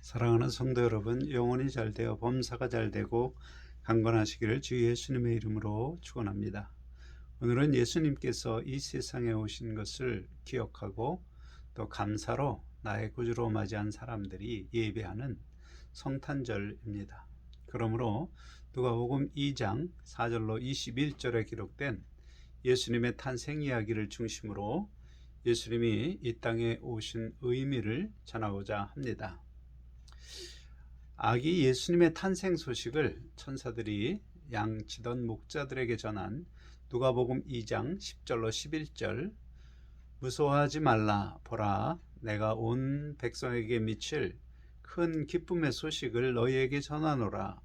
사랑하는 성도 여러분, 영혼이 잘 되어 범사가 잘 되고 강건하시기를 주 예수님의 이름으로 축원합니다. 오늘은 예수님께서 이 세상에 오신 것을 기억하고 또 감사로 나의 구주로 맞이한 사람들이 예배하는 성탄절입니다. 그러므로 누가복음 2장 4절로 21절에 기록된 예수님의 탄생 이야기를 중심으로 예수님이 이 땅에 오신 의미를 전하고자 합니다. 아기 예수님의 탄생 소식을 천사들이 양치던 목자들에게 전한 누가복음 2장 10절로 11절, 무서워하지 말라, 보라 내가 온 백성에게 미칠 큰 기쁨의 소식을 너희에게 전하노라.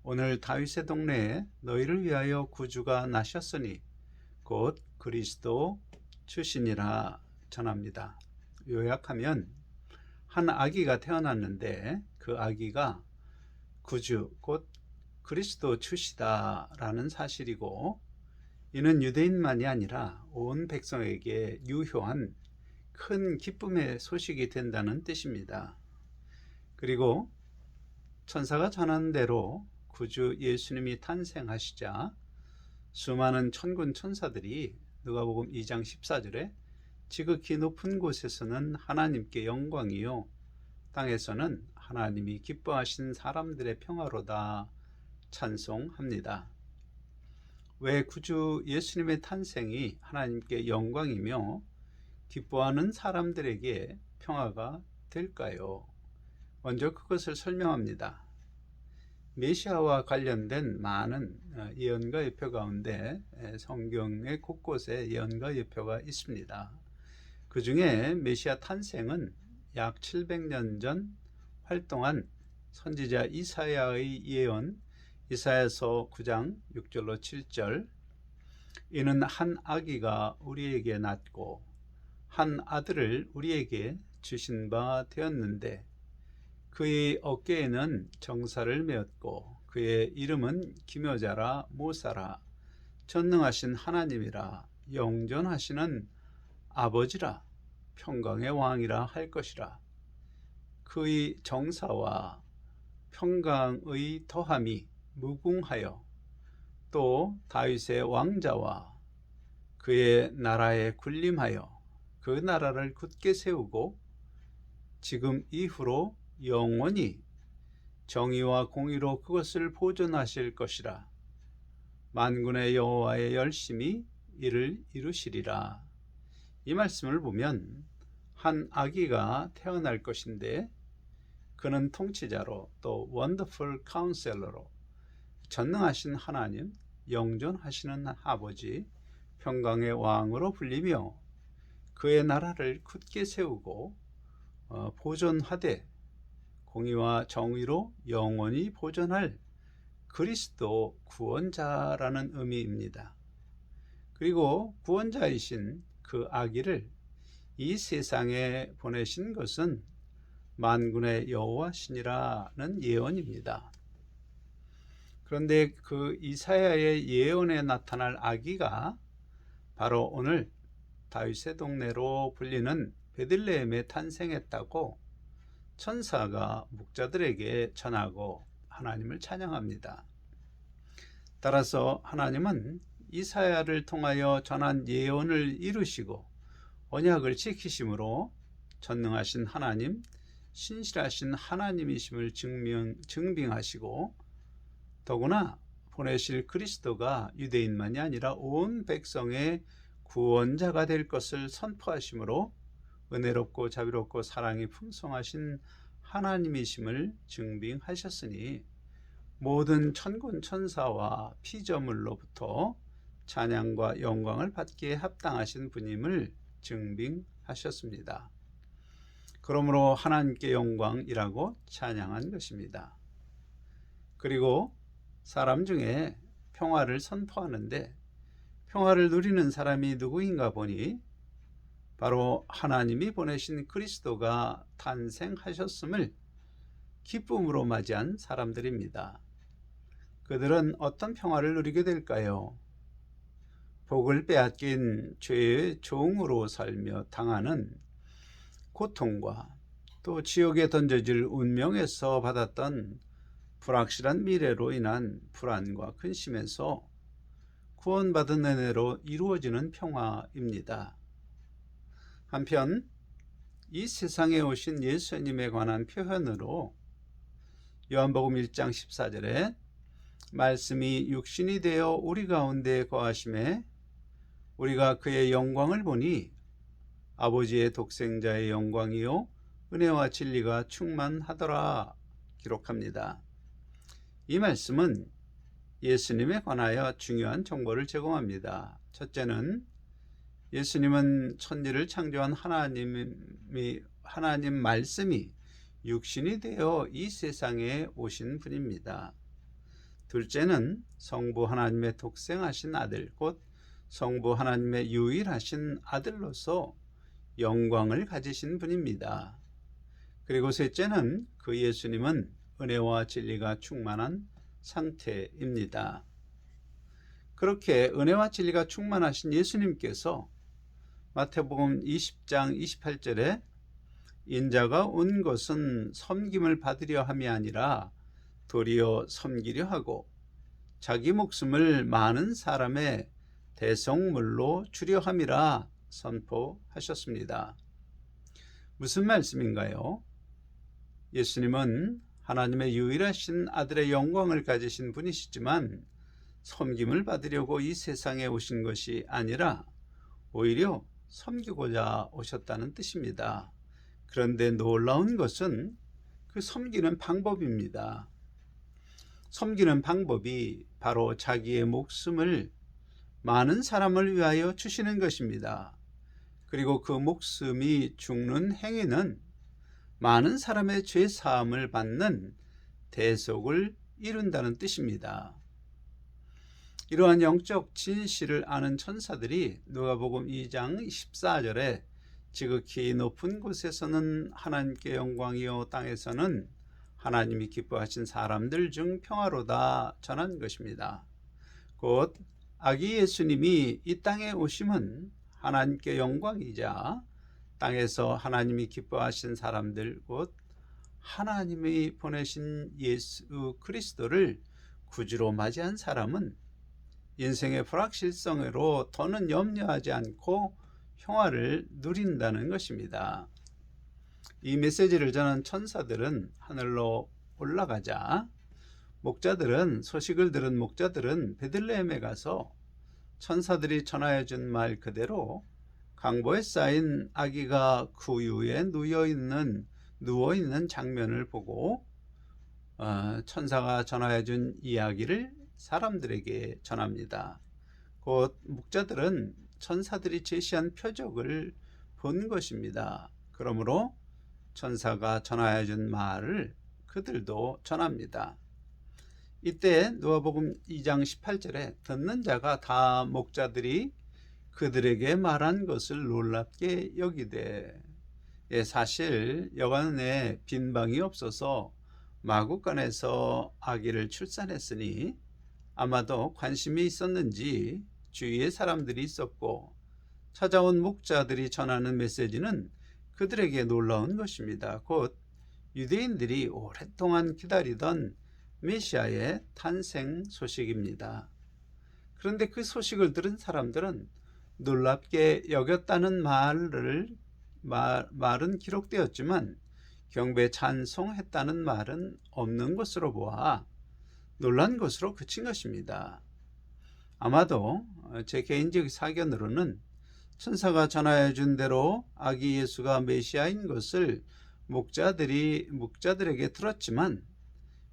오늘 다윗의 동네에 너희를 위하여 구주가 나셨으니 곧 그리스도 주시니라 전합니다. 요약하면 한 아기가 태어났는데 그 아기가 구주 곧 그리스도 주시다라는 사실이고, 이는 유대인만이 아니라 온 백성에게 유효한 큰 기쁨의 소식이 된다는 뜻입니다. 그리고 천사가 전한 대로 구주 예수님이 탄생하시자 수많은 천군 천사들이 누가복음 2장 14절에 지극히 높은 곳에서는 하나님께 영광이요 땅에서는 하나님이 기뻐하신 사람들의 평화로다 찬송합니다. 왜 구주 예수님의 탄생이 하나님께 영광이며 기뻐하는 사람들에게 평화가 될까요? 먼저 그것을 설명합니다. 메시아와 관련된 많은 예언과 예표 가운데 성경의 곳곳에 예언과 예표가 있습니다. 그 중에 메시아 탄생은 약 700년 전 활동한 선지자 이사야의 예언, 이사야서 9장 6절로 7절, 이는 한 아기가 우리에게 낳고 한 아들을 우리에게 주신 바 되었는데 그의 어깨에는 정사를 메었고 그의 이름은 기묘자라 모사라 전능하신 하나님이라 영존하시는 아버지라 평강의 왕이라 할 것이라. 그의 정사와 평강의 더함이 무궁하여 또 다윗의 왕자와 그의 나라에 군림하여 그 나라를 굳게 세우고 지금 이후로 영원히 정의와 공의로 그것을 보존하실 것이라. 만군의 여호와의 열심히 이를 이루시리라. 이 말씀을 보면 한 아기가 태어날 것인데 그는 통치자로 또 원더풀 카운셀러로 전능하신 하나님, 영존하시는 아버지, 평강의 왕으로 불리며 그의 나라를 굳게 세우고 보존하되 공의와 정의로 영원히 보존할 그리스도 구원자라는 의미입니다. 그리고 구원자이신 그 아기를 이 세상에 보내신 것은 만군의 여호와시니라는 예언입니다. 그런데 그 이사야의 예언에 나타날 아기가 바로 오늘 다윗의 동네로 불리는 베들레헴에 탄생했다고 천사가 목자들에게 전하고 하나님을 찬양합니다. 따라서 하나님은 이사야를 통하여 전한 예언을 이루시고 언약을 지키심으로 전능하신 하나님, 신실하신 하나님이심을 증빙하시고 더구나 보내실 그리스도가 유대인만이 아니라 온 백성의 구원자가 될 것을 선포하심으로 은혜롭고 자비롭고 사랑이 풍성하신 하나님이심을 증빙하셨으니 모든 천군 천사와 피조물로부터 찬양과 영광을 받기에 합당하신 분임을 증빙하셨습니다. 그러므로 하나님께 영광이라고 찬양한 것입니다. 그리고 사람 중에 평화를 선포하는데 평화를 누리는 사람이 누구인가 보니 바로 하나님이 보내신 그리스도가 탄생하셨음을 기쁨으로 맞이한 사람들입니다. 그들은 어떤 평화를 누리게 될까요? 복을 빼앗긴 죄의 종으로 살며 당하는 고통과 또 지옥에 던져질 운명에서 받았던 불확실한 미래로 인한 불안과 근심에서 구원받은 은혜로 이루어지는 평화입니다. 한편 이 세상에 오신 예수님에 관한 표현으로 요한복음 1장 14절에 말씀이 육신이 되어 우리 가운데 거하심에 우리가 그의 영광을 보니 아버지의 독생자의 영광이요 은혜와 진리가 충만하더라 기록합니다. 이 말씀은 예수님에 관하여 중요한 정보를 제공합니다. 첫째는 예수님은 천지를 창조한 하나님 말씀이 육신이 되어 이 세상에 오신 분입니다. 둘째는 성부 하나님의 독생하신 아들, 곧 성부 하나님의 유일하신 아들로서 영광을 가지신 분입니다. 그리고 셋째는 그 예수님은 은혜와 진리가 충만한 상태입니다. 그렇게 은혜와 진리가 충만하신 예수님께서 마태복음 20장 28절에 인자가 온 것은 섬김을 받으려 함이 아니라 도리어 섬기려 하고 자기 목숨을 많은 사람의 대성물로 주려 함이라 선포하셨습니다. 무슨 말씀인가요? 예수님은 하나님의 유일하신 아들의 영광을 가지신 분이시지만 섬김을 받으려고 이 세상에 오신 것이 아니라 오히려 섬기고자 오셨다는 뜻입니다. 그런데 놀라운 것은 그 섬기는 방법입니다. 섬기는 방법이 바로 자기의 목숨을 많은 사람을 위하여 주시는 것입니다. 그리고 그 목숨이 죽는 행위는 많은 사람의 죄 사함을 받는 대속을 이룬다는 뜻입니다. 이러한 영적 진실을 아는 천사들이 누가복음 2장 14절에 지극히 높은 곳에서는 하나님께 영광이요 땅에서는 하나님이 기뻐하신 사람들 중 평화로다 전한 것입니다. 곧 아기 예수님이 이 땅에 오심은 하나님께 영광이자 땅에서 하나님이 기뻐하신 사람들, 곧 하나님이 보내신 예수 그리스도를 구주로 맞이한 사람은 인생의 불확실성으로 더는 염려하지 않고 평화를 누린다는 것입니다. 이 메시지를 전한 천사들은 하늘로 올라가자 소식을 들은 목자들은 베들레헴에 가서 천사들이 전하여 준 말 그대로 강보에 쌓인 아기가 구유에 누워있는 장면을 보고 천사가 전하여 준 이야기를 사람들에게 전합니다. 곧 목자들은 천사들이 제시한 표적을 본 것입니다. 그러므로 천사가 전하여 준 말을 그들도 전합니다. 이때 누가복음 2장 18절에 듣는 자가 다 목자들이 그들에게 말한 것을 놀랍게 여기되, 사실 여간에 빈 방이 없어서 마구간에서 아기를 출산했으니 아마도 관심이 있었는지 주위에 사람들이 있었고 찾아온 목자들이 전하는 메시지는 그들에게 놀라운 것입니다. 곧 유대인들이 오랫동안 기다리던 메시아의 탄생 소식입니다. 그런데 그 소식을 들은 사람들은 놀랍게 여겼다는 말은 기록되었지만 경배 찬송했다는 말은 없는 것으로 보아 놀란 것으로 그친 것입니다. 아마도 제 개인적 사견으로는 천사가 전하여 준 대로 아기 예수가 메시아인 것을 목자들에게 들었지만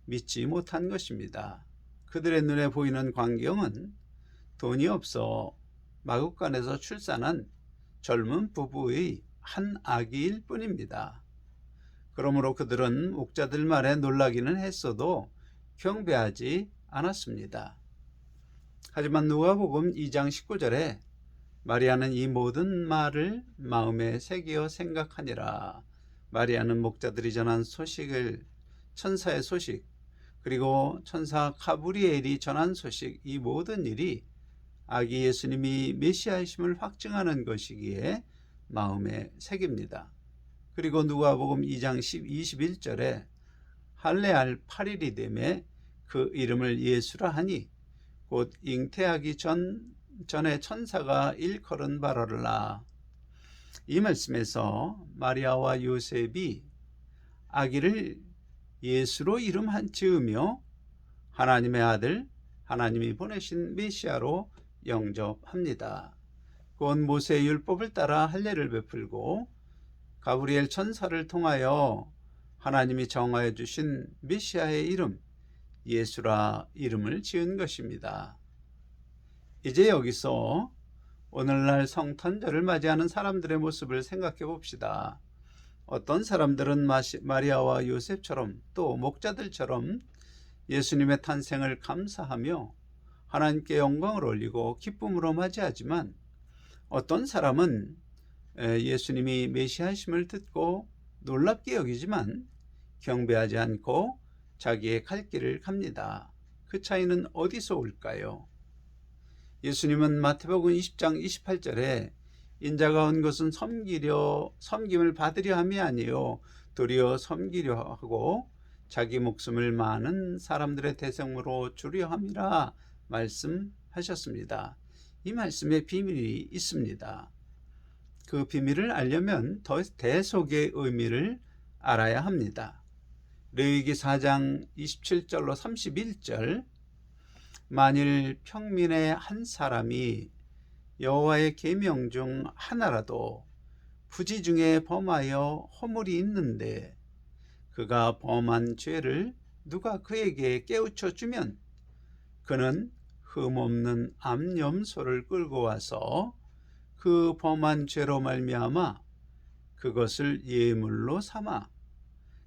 믿지 못한 것입니다. 그들의 눈에 보이는 광경은 돈이 없어 마구간에서 출산한 젊은 부부의 한 아기일 뿐입니다. 그러므로 그들은 목자들 말에 놀라기는 했어도 경배하지 않았습니다. 하지만 누가복음 2장 19절에 마리아는 이 모든 말을 마음에 새겨 생각하니라. 마리아는 목자들이 전한 소식을, 천사의 소식, 그리고 천사 가브리엘이 전한 소식, 이 모든 일이 아기 예수님이 메시아이심을 확증하는 것이기에 마음에 새깁니다. 그리고 누가복음 2장 21절에 할례할 8일이 되매 그 이름을 예수라 하니 곧 잉태하기 전에 천사가 일컬은 바로라. 이 말씀에서 마리아와 요셉이 아기를 예수로 이름 지으며 하나님의 아들, 하나님이 보내신 메시아로 영접합니다. 곧 모세의 율법을 따라 할례를 베풀고 가브리엘 천사를 통하여 하나님이 정하여 주신 메시아의 이름 예수라 이름을 지은 것입니다. 이제 여기서 오늘날 성탄절을 맞이하는 사람들의 모습을 생각해 봅시다. 어떤 사람들은 마리아와 요셉처럼 또 목자들처럼 예수님의 탄생을 감사하며 하나님께 영광을 올리고 기쁨으로 맞이하지만 어떤 사람은 예수님이 메시아심을 듣고 놀랍게 여기지만 경배하지 않고 자기의 갈 길을 갑니다. 그 차이는 어디서 올까요? 예수님은 마태복음 20장 28절에 인자가 온 것은 섬김을 받으려 함이 아니요 도리어 섬기려 하고 자기 목숨을 많은 사람들의 대성으로 주려 함이라 말씀하셨습니다. 이 말씀에 비밀이 있습니다. 그 비밀을 알려면 대속의 의미를 알아야 합니다. 레위기 4장 27절로 31절 만일 평민의 한 사람이 여호와의 계명 중 하나라도 부지 중에 범하여 허물이 있는데 그가 범한 죄를 누가 그에게 깨우쳐 주면 그는 흠없는 암염소를 끌고 와서 그 범한 죄로 말미암아 그것을 예물로 삼아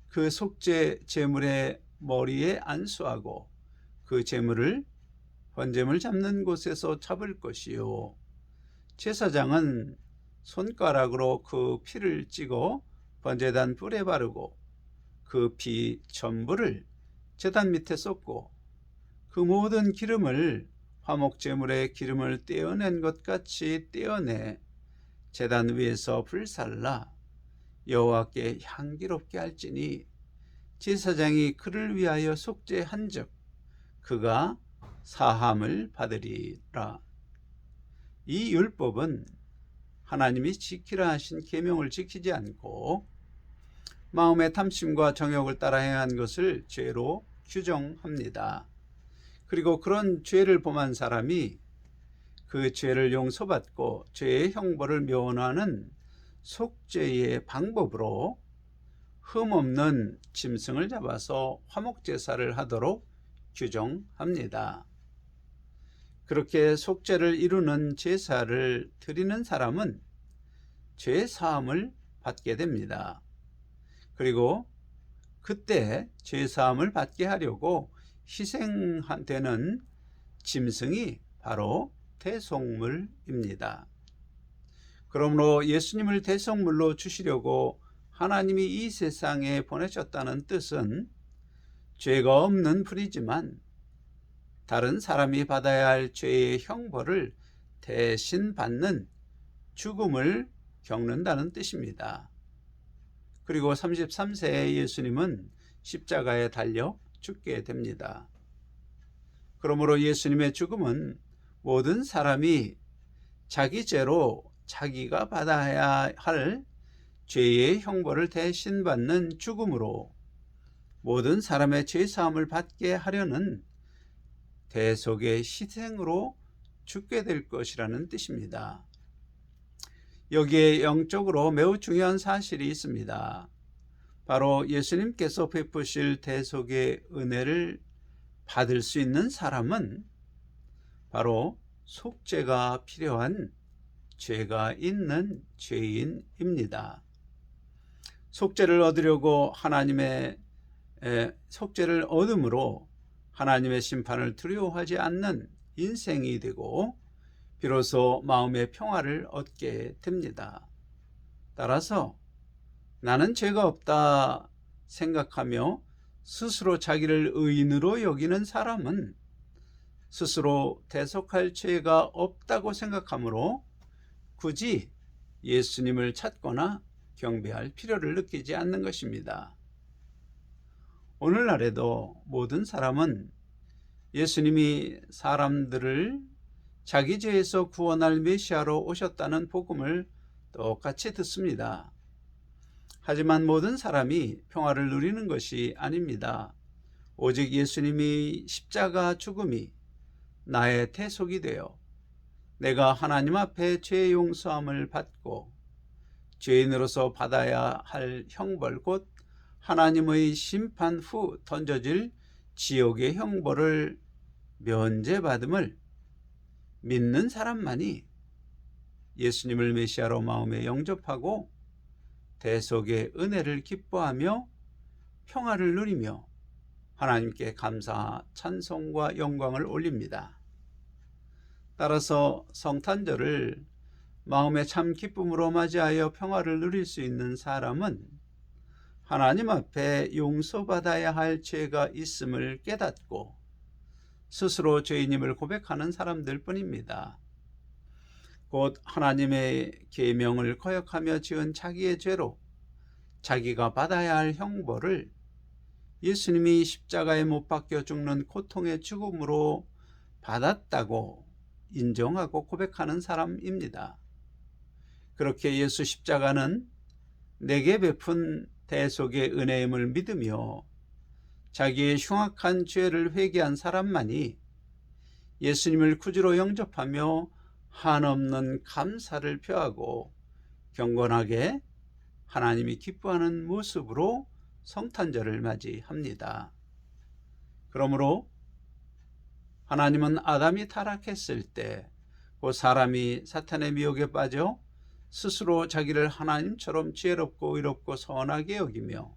그 속죄 제물의 머리에 안수하고 그 제물을 번제물 잡는 곳에서 잡을 것이요 제사장은 손가락으로 그 피를 찍어 번제단 뿔에 바르고 그 피 전부를 제단 밑에 쏟고 그 모든 기름을 화목제물의 기름을 떼어낸 것 같이 떼어내 제단 위에서 불살라 여호와께 향기롭게 할지니 제사장이 그를 위하여 속죄한즉 그가 사함을 받으리라. 이 율법은 하나님이 지키라 하신 계명을 지키지 않고 마음의 탐심과 정욕을 따라 행한 것을 죄로 규정합니다. 그리고 그런 죄를 범한 사람이 그 죄를 용서받고 죄의 형벌을 면하는 속죄의 방법으로 흠없는 짐승을 잡아서 화목제사를 하도록 규정합니다. 그렇게 속죄를 이루는 제사를 드리는 사람은 죄 사함을 받게 됩니다. 그리고 그때 죄 사함을 받게 하려고 희생되는 짐승이 바로 대속물입니다. 그러므로 예수님을 대속물로 주시려고 하나님이 이 세상에 보내셨다는 뜻은 죄가 없는 불이지만 다른 사람이 받아야 할 죄의 형벌을 대신 받는 죽음을 겪는다는 뜻입니다. 그리고 33세의 예수님은 십자가에 달려 죽게 됩니다. 그러므로 예수님의 죽음은 모든 사람이 자기 죄로 자기가 받아야 할 죄의 형벌을 대신 받는 죽음으로 모든 사람의 죄사함을 받게 하려는 대속의 희생으로 죽게 될 것이라는 뜻입니다. 여기에 영적으로 매우 중요한 사실이 있습니다. 바로 예수님께서 베푸실 대속의 은혜를 받을 수 있는 사람은 바로 속죄가 필요한 죄가 있는 죄인입니다. 속죄를 얻으려고 속죄를 얻음으로 하나님의 심판을 두려워하지 않는 인생이 되고 비로소 마음의 평화를 얻게 됩니다. 따라서 나는 죄가 없다 생각하며 스스로 자기를 의인으로 여기는 사람은 스스로 대속할 죄가 없다고 생각하므로 굳이 예수님을 찾거나 경배할 필요를 느끼지 않는 것입니다. 오늘날에도 모든 사람은 예수님이 사람들을 자기 죄에서 구원할 메시아로 오셨다는 복음을 똑같이 듣습니다. 하지만 모든 사람이 평화를 누리는 것이 아닙니다. 오직 예수님이 십자가 죽음이 나의 대속이 되어 내가 하나님 앞에 죄 용서함을 받고 죄인으로서 받아야 할 형벌 곧 하나님의 심판 후 던져질 지옥의 형벌을 면제받음을 믿는 사람만이 예수님을 메시아로 마음에 영접하고 대속의 은혜를 기뻐하며 평화를 누리며 하나님께 감사, 찬송과 영광을 올립니다. 따라서 성탄절을 마음의 참 기쁨으로 맞이하여 평화를 누릴 수 있는 사람은 하나님 앞에 용서받아야 할 죄가 있음을 깨닫고 스스로 죄인임을 고백하는 사람들 뿐입니다. 곧 하나님의 계명을 거역하며 지은 자기의 죄로 자기가 받아야 할 형벌을 예수님이 십자가에 못 박혀 죽는 고통의 죽음으로 받았다고 인정하고 고백하는 사람입니다. 그렇게 예수 십자가는 내게 베푼 대속의 은혜임을 믿으며 자기의 흉악한 죄를 회개한 사람만이 예수님을 구주로 영접하며 한없는 감사를 표하고 경건하게 하나님이 기뻐하는 모습으로 성탄절을 맞이합니다. 그러므로 하나님은 아담이 타락했을 때 그 사람이 사탄의 미혹에 빠져 스스로 자기를 하나님처럼 지혜롭고 의롭고 선하게 여기며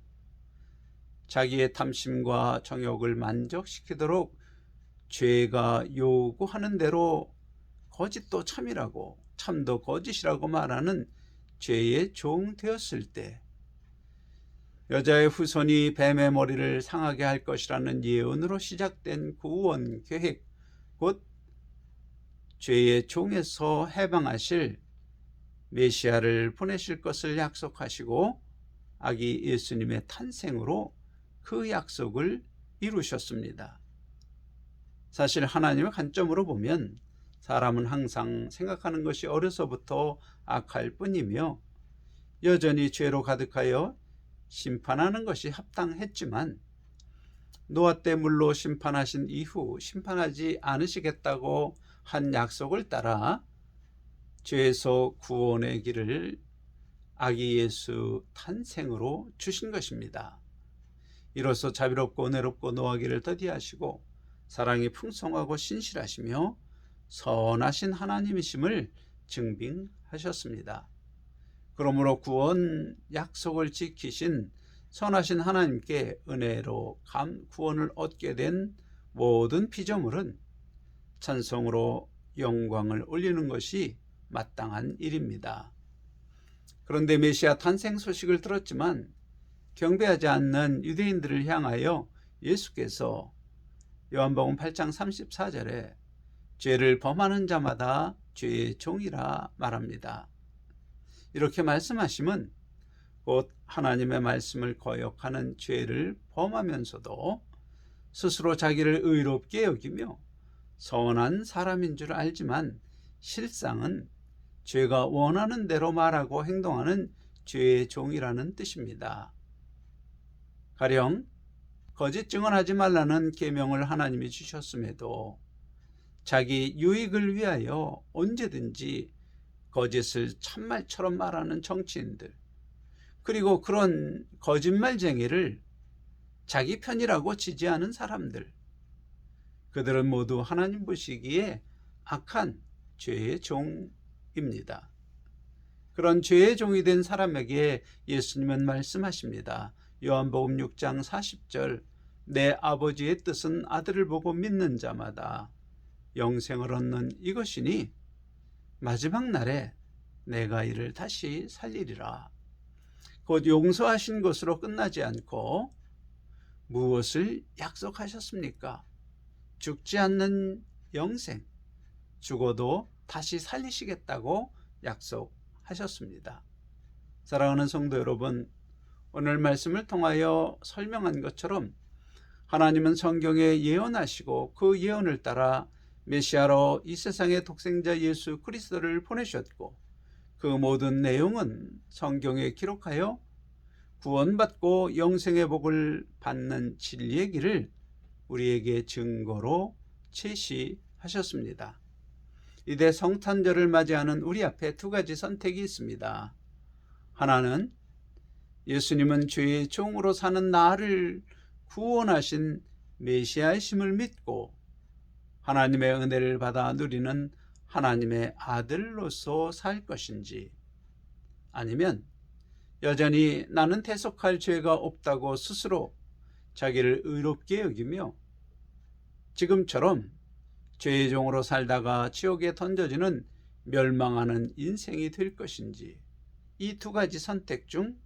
자기의 탐심과 정욕을 만족시키도록 죄가 요구하는 대로 거짓도 참이라고 참도 거짓이라고 말하는 죄의 종 되었을 때 여자의 후손이 뱀의 머리를 상하게 할 것이라는 예언으로 시작된 구원 계획, 곧 죄의 종에서 해방하실 메시아를 보내실 것을 약속하시고 아기 예수님의 탄생으로 그 약속을 이루셨습니다. 사실 하나님의 관점으로 보면 사람은 항상 생각하는 것이 어려서부터 악할 뿐이며 여전히 죄로 가득하여 심판하는 것이 합당했지만 노아 때 물로 심판하신 이후 심판하지 않으시겠다고 한 약속을 따라 죄에서 구원의 길을 아기 예수 탄생으로 주신 것입니다. 이로써 자비롭고 은혜롭고 노하기를 더디하시고 사랑이 풍성하고 신실하시며 선하신 하나님이심을 증빙하셨습니다. 그러므로 구원 약속을 지키신 선하신 하나님께 은혜로 구원을 얻게 된 모든 피조물은 찬송으로 영광을 올리는 것이 마땅한 일입니다. 그런데 메시아 탄생 소식을 들었지만 경배하지 않는 유대인들을 향하여 예수께서 요한복음 8장 34절에 죄를 범하는 자마다 죄의 종이라 말합니다. 이렇게 말씀하시면 곧 하나님의 말씀을 거역하는 죄를 범하면서도 스스로 자기를 의롭게 여기며 선한 사람인 줄 알지만 실상은 죄가 원하는 대로 말하고 행동하는 죄의 종이라는 뜻입니다. 가령 거짓 증언하지 말라는 계명을 하나님이 주셨음에도 자기 유익을 위하여 언제든지 거짓을 참말처럼 말하는 정치인들, 그리고 그런 거짓말쟁이를 자기 편이라고 지지하는 사람들, 그들은 모두 하나님 보시기에 악한 죄의 종입니다. 그런 죄의 종이 된 사람에게 예수님은 말씀하십니다. 요한복음 6장 40절, 내 아버지의 뜻은 아들을 보고 믿는 자마다 영생을 얻는 이것이니 마지막 날에 내가 이를 다시 살리리라. 곧 용서하신 것으로 끝나지 않고 무엇을 약속하셨습니까? 죽지 않는 영생, 죽어도 다시 살리시겠다고 약속하셨습니다. 사랑하는 성도 여러분, 오늘 말씀을 통하여 설명한 것처럼 하나님은 성경에 예언하시고 그 예언을 따라 메시아로 이 세상의 독생자 예수 그리스도를 보내셨고, 그 모든 내용은 성경에 기록하여 구원받고 영생의 복을 받는 진리의 길을 우리에게 증거로 제시하셨습니다. 이제 성탄절을 맞이하는 우리 앞에 두 가지 선택이 있습니다. 하나는 예수님은 죄의 종으로 사는 나를 구원하신 메시아이심을 믿고 하나님의 은혜를 받아 누리는 하나님의 아들로서 살 것인지, 아니면 여전히 나는 대속할 죄가 없다고 스스로 자기를 의롭게 여기며 지금처럼 죄의 종으로 살다가 지옥에 던져지는 멸망하는 인생이 될 것인지, 이 두 가지 선택 중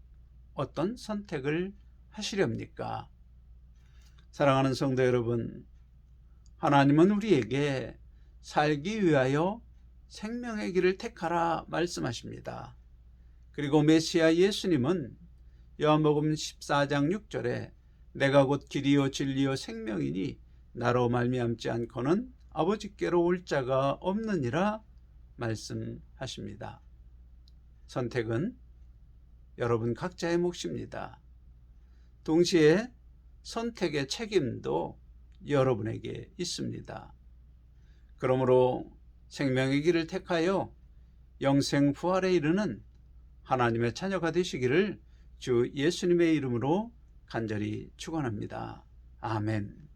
어떤 선택을 하시렵니까? 사랑하는 성도 여러분, 하나님은 우리에게 살기 위하여 생명의 길을 택하라 말씀하십니다. 그리고 메시아 예수님은 요한복음 14장 6절에 내가 곧 길이요 진리요 생명이니 나로 말미암지 않고는 아버지께로 올 자가 없느니라 말씀하십니다. 선택은 여러분 각자의 몫입니다. 동시에 선택의 책임도 여러분에게 있습니다. 그러므로 생명의 길을 택하여 영생 부활에 이르는 하나님의 자녀가 되시기를 주 예수님의 이름으로 간절히 축원합니다. 아멘.